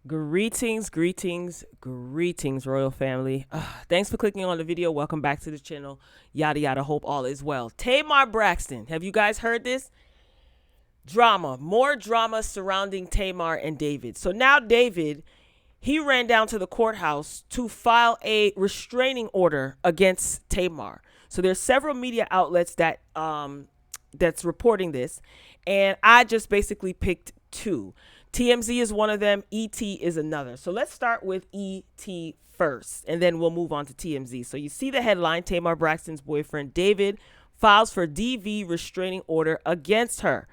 Greetings, greetings, greetings, royal family. Thanks for clicking on the video. Welcome back to the channel. Yada yada. Hope all is well. Tamar Braxton. Have you guys heard this? Drama. More drama surrounding Tamar and David. So now David, he ran down to the courthouse to file a restraining order against Tamar. So there's several media outlets that's reporting this, and I just basically picked two. TMZ is one of them. ET is another. So let's start with ET first, and then we'll move on to TMZ. So you see the headline: Tamar Braxton's boyfriend David files for DV restraining order against her.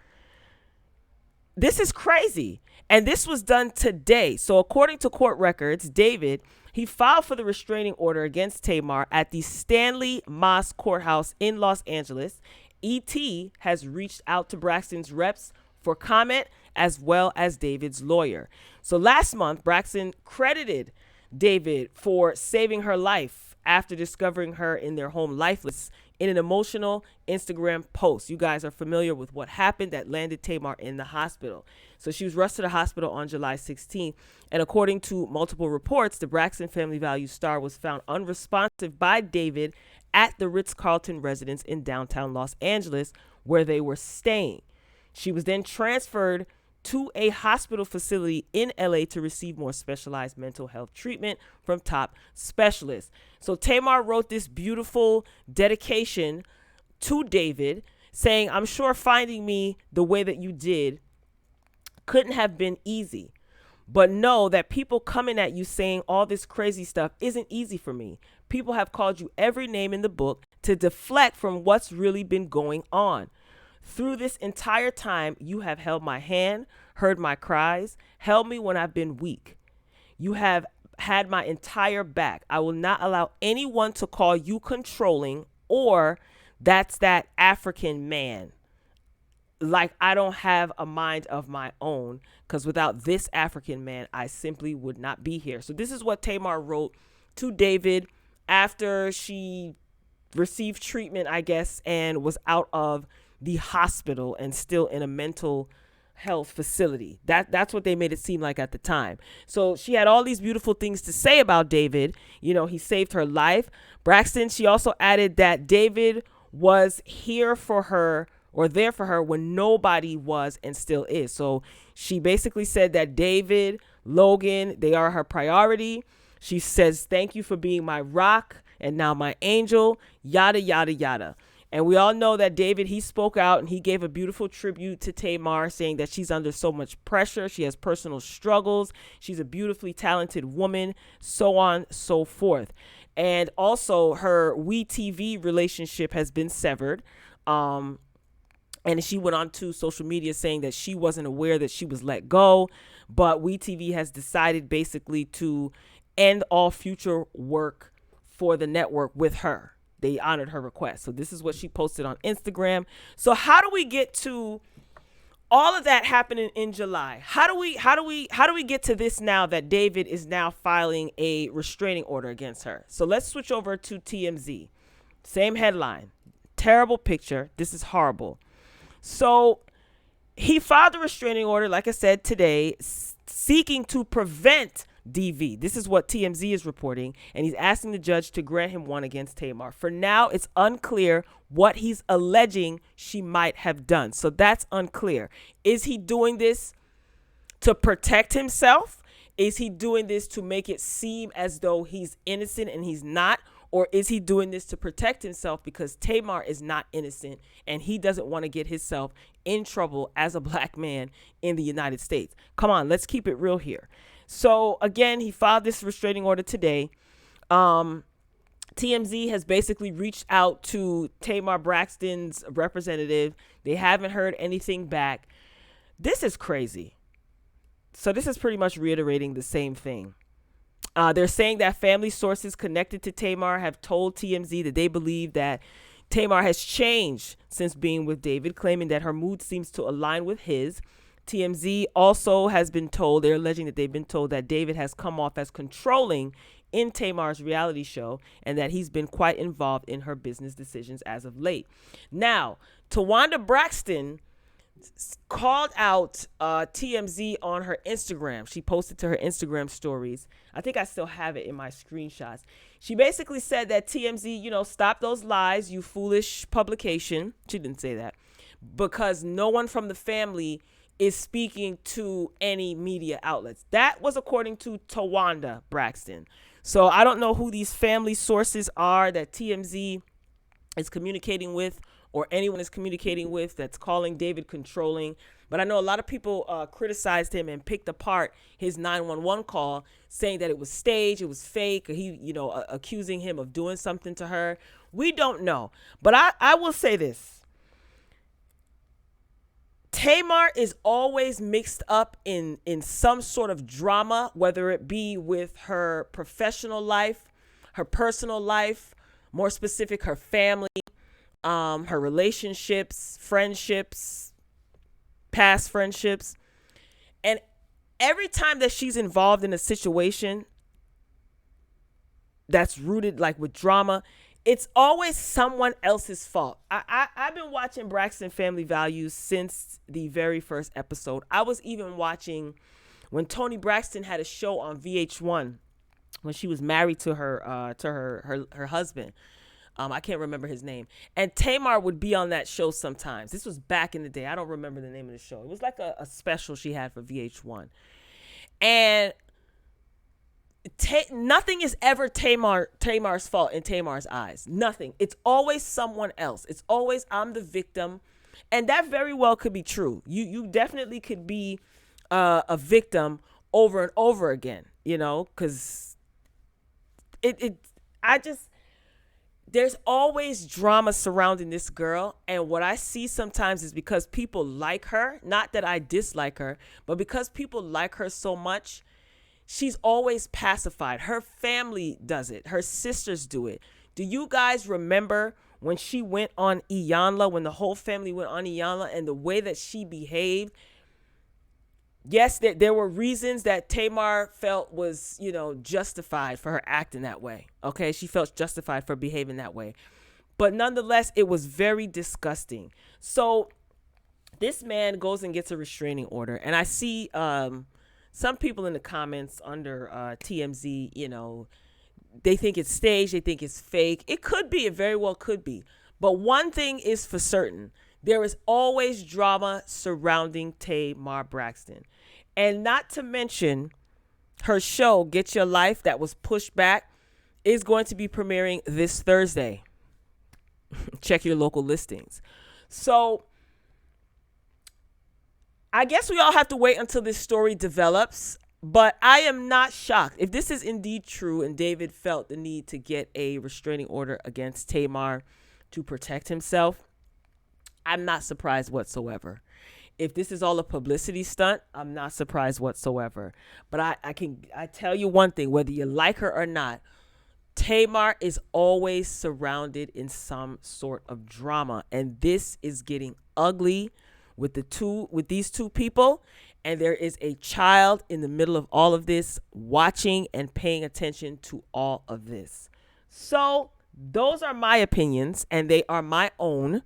This is crazy. And this was done today. So according to court records, David, he filed for the restraining order against Tamar at the Stanley Moss Courthouse in Los Angeles. ET has reached out to Braxton's reps for comment, as well as David's lawyer. So last month, Braxton credited David for saving her life after discovering her in their home lifeless in an emotional Instagram post. You guys are familiar with what happened that landed Tamar in the hospital. So she was rushed to the hospital on July 16th. And according to multiple reports, the Braxton Family Values star was found unresponsive by David at the Ritz-Carlton residence in downtown Los Angeles, where they were staying. She was then transferred to a hospital facility in LA to receive more specialized mental health treatment from top specialists. So Tamar wrote this beautiful dedication to David saying, "I'm sure finding me the way that you did couldn't have been easy, but know that people coming at you saying all this crazy stuff isn't easy for me. People have called you every name in the book to deflect from what's really been going on. Through this entire time, you have held my hand, heard my cries, held me when I've been weak. You have had my entire back. I will not allow anyone to call you controlling or that's that African man. Like I don't have a mind of my own, because without this African man, I simply would not be here." So this is what Tamar wrote to David after she received treatment, I guess, and was out of the hospital and still in a mental health facility. That's what they made it seem like at the time. So she had all these beautiful things to say about David. You know, he saved her life. Braxton, she also added that David was here for her or there for her when nobody was and still is. So she basically said that David, Logan, they are her priority. She says, "Thank you for being my rock and now my angel," yada, yada, yada. And we all know that David, he spoke out and he gave a beautiful tribute to Tamar, saying that she's under so much pressure. She has personal struggles. She's a beautifully talented woman, so on, so forth. And also her WeTV relationship has been severed. And she went on to social media saying that she wasn't aware that she was let go, but WeTV has decided basically to end all future work for the network with her. They honored her request. So this is what she posted on Instagram. So how do we get to all of that happening in July? How do we get to this now that David is now filing a restraining order against her? So let's switch over to TMZ. Same headline. Terrible picture. This is horrible. So he filed a restraining order, like I said, today, seeking to prevent DV. This is what TMZ is reporting, and he's asking the judge to grant him one against Tamar. For now, it's unclear what he's alleging she might have done. So that's unclear. Is he doing this to protect himself? Is he doing this to make it seem as though he's innocent and he's not? Or is he doing this to protect himself because Tamar is not innocent and he doesn't want to get himself in trouble as a black man in the United States? Come on, let's keep it real here. So again, he filed this restraining order today. TMZ has basically reached out to Tamar Braxton's representative. They haven't heard anything back. This is crazy. So this is pretty much reiterating the same thing. They're saying that family sources connected to Tamar have told TMZ that they believe that Tamar has changed since being with David, claiming that her mood seems to align with his. TMZ also has been told, they're alleging that they've been told that David has come off as controlling in Tamar's reality show and that he's been quite involved in her business decisions as of late. Now, Tawanda Braxton, called out TMZ on her Instagram. She posted to her Instagram stories. I think I still have it in my screenshots. She basically said that TMZ, stop those lies, you foolish publication. She didn't say that, because no one from the family is speaking to any media outlets. That was according to Tawanda Braxton. So I don't know who these family sources are that TMZ is communicating with, or anyone is communicating with, that's calling David controlling. But I know a lot of people criticized him and picked apart his 911 call, saying that it was staged, it was fake, or he, accusing him of doing something to her. We don't know. But I will say this. Tamar is always mixed up in some sort of drama, whether it be with her professional life, her personal life, more specific, her family, her relationships, friendships, past friendships. And every time that she's involved in a situation that's rooted like with drama, it's always someone else's fault. I've been watching Braxton Family Values since the very first episode. I was even watching when Toni Braxton had a show on VH1 when she was married to her husband. I can't remember his name. And Tamar would be on that show sometimes. This was back in the day. I don't remember the name of the show. It was like a special she had for VH1. And nothing is ever Tamar's fault in Tamar's eyes. Nothing. It's always someone else. It's always, I'm the victim. And that very well could be true. You definitely could be a victim over and over again, because there's always drama surrounding this girl. And what I see sometimes is because people like her, not that I dislike her, but because people like her so much, she's always pacified. Her family does it. Her sisters do it. Do you guys remember when she went on Iyanla, when the whole family went on Iyanla, and the way that she behaved? Yes, there were reasons that Tamar felt was, justified for her acting that way. Okay, she felt justified for behaving that way. But nonetheless, it was very disgusting. So this man goes and gets a restraining order. And I see some people in the comments under TMZ, they think it's staged. They think it's fake. It could be. It very well could be. But one thing is for certain. There is always drama surrounding Tamar Braxton. And not to mention her show, Get Your Life, that was pushed back, is going to be premiering this Thursday. Check your local listings. So I guess we all have to wait until this story develops. But I am not shocked. If this is indeed true and David felt the need to get a restraining order against Tamar to protect himself, I'm not surprised whatsoever. If this is all a publicity stunt, I'm not surprised whatsoever. But I tell you one thing, whether you like her or not, Tamar is always surrounded in some sort of drama. And this is getting ugly with these two people. And there is a child in the middle of all of this watching and paying attention to all of this. So those are my opinions, and they are my own.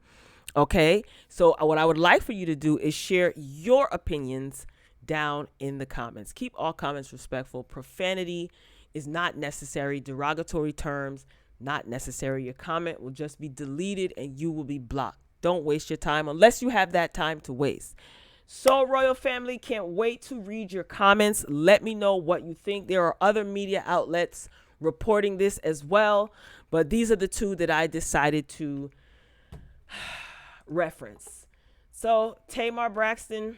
Okay, so what I would like for you to do is share your opinions down in the comments. Keep all comments respectful. Profanity is not necessary. Derogatory terms, not necessary. Your comment will just be deleted and you will be blocked. Don't waste your time unless you have that time to waste. So, Royal Family, can't wait to read your comments. Let me know what you think. There are other media outlets reporting this as well, but these are the two that I decided to reference. So Tamar Braxton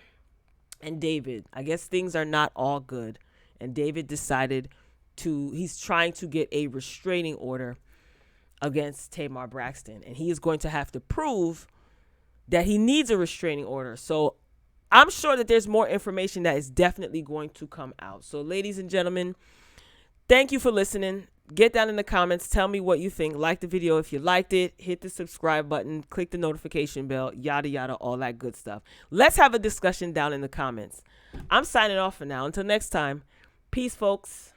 and David, I guess things are not all good, and David decided he's trying to get a restraining order against Tamar Braxton, and he is going to have to prove that he needs a restraining order. So I'm sure that there's more information that is definitely going to come out. So ladies and gentlemen, thank you for listening. Get down in the comments. Tell me what you think. Like the video if you liked it. Hit the subscribe button. Click the notification bell. Yada, yada, all that good stuff. Let's have a discussion down in the comments. I'm signing off for now. Until next time. Peace, folks.